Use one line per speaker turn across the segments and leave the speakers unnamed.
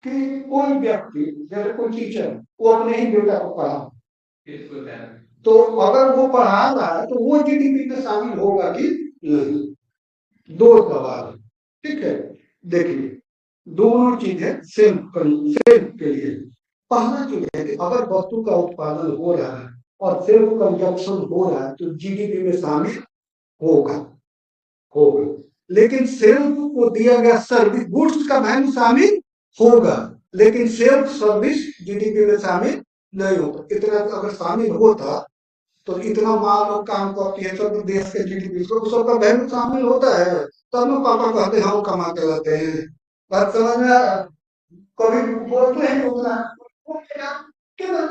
कि कोई व्यक्ति जैसे कोई टीचर वो अपने ही बेटा को पढ़ा, तो अगर वो पढ़ा रहा है तो वो जीडीपी में शामिल होगा कि नहीं, दो सवाल है। ठीक है, देखिए दोनों चीजें सेल्फ के लिए। पहला चीज है कि अगर वस्तु का उत्पादन हो रहा है और सेल्फ कंजप्शन हो रहा है तो जीडीपी में शामिल होगा होगा। लेकिन सेल्फ को दिया गया सर्विस गुड्स का वैल्यू शामिल होगा, लेकिन सेल्फ सर्विस जीडीपी में शामिल नहीं होगा। इतना अगर शामिल होता तो इतना माल और काम करती है सब देश के जीडीपी को सबका वैल्यू शामिल होता है, तब ना पापा कहते हैं हम कमा के लाते हैं। बात समझ में आ रहा है? कभी बोलते हैं उतना क्यों,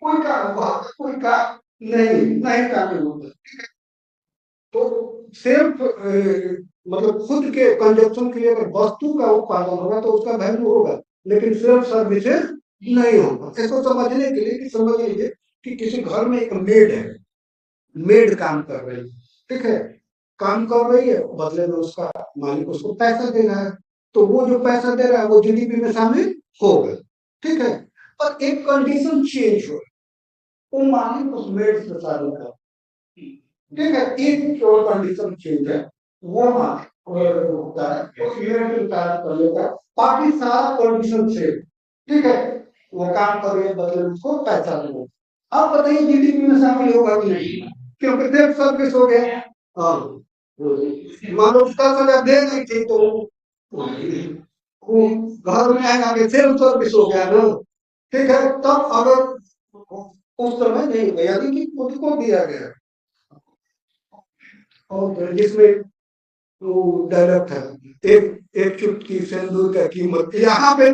कोई काम हुआ कोई काम नहीं शामिल होता। तो सिर्फ मतलब खुद के कंजप्शन के लिए अगर वस्तु का उत्पादन होगा तो उसका वैल्यू होगा, लेकिन सिर्फ सर्विसेज नहीं होगा। इसको समझने के लिए कि समझ लीजिए कि किसी घर में एक मेड है, मेड काम कर रही है, ठीक है, काम कर रही है, बदले में उसका मालिक उसको पैसा दे रहा है, तो वो जो पैसा दे रहा है वो जीडीपी में शामिल होगा। ठीक है, पर एक कंडीशन चेंज हो, वो मालिक उस मेड से शादी कर, ठीक है, एक और कंडीशन चेंज है, वो मालिक होता है उस मेड से शादी कर लेगा, बाकी सारा कंडीशन सेम। ठीक है, वो काम कर रही है, बदले में उसको पैसा देगा। अब बताइए जीडीपी में शामिल होगा कि नहीं, क्योंकि सेल्फ सर्विस हो गया। हाँ, मानो 10,000 दे नहीं थी तो वो घर में आगे सेल्फ सर्विस हो गया ना। ठीक है, तब अगर उस समय नहीं हुआ यदि कि खुद को दिया गया, और जिसमें वो डायलॉग था, एक एक चुटकी सिंदूर का कीमत, यहाँ पे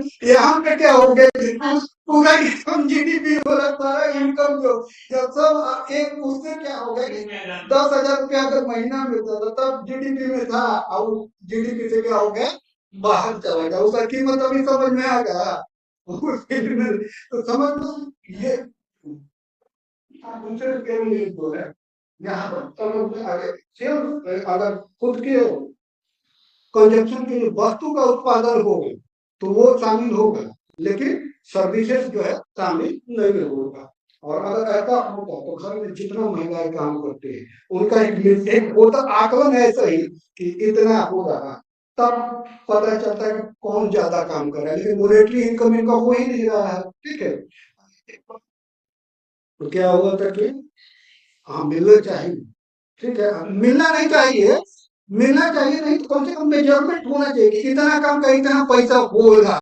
क्या हो गया, पूरा इनकम जीडीपी हो रहा, सारा इनकम जो जब सब एक उससे क्या हो गया कि 10,000 रुपया अगर महीना मिलता था तब जीडीपी में था, अब जीडीपी से क्या हो गया, बाहर चला गया, उसका कीमत अभी समझ में आ गया। तो समझ लो ये दूसरे के लिए जो है यहाँ पर समझ में आ गया, सिर्फ अगर खुद के कंजप्शन के लिए वस्तु का उत्पादन होगा तो वो शामिल होगा, लेकिन सर्विसेज जो है शामिल नहीं होगा। और अगर ऐसा होता तो घर में जितना महिलाएं काम करते हैं उनका एक होता आकलन है ऐसा ही कि इतना हो रहा, तब पता चलता है कि कौन ज्यादा काम कर रहा है, लेकिन मॉनेटरी इनकम इनका हो ही नहीं रहा है। ठीक है, तो क्या हुआ था कि हाँ मिलना चाहिए, ठीक है, मिलना नहीं चाहिए, मिलना चाहिए नहीं तो कम से कम मेजरमेंट होना चाहिए कि इतना काम का इतना पैसा होगा।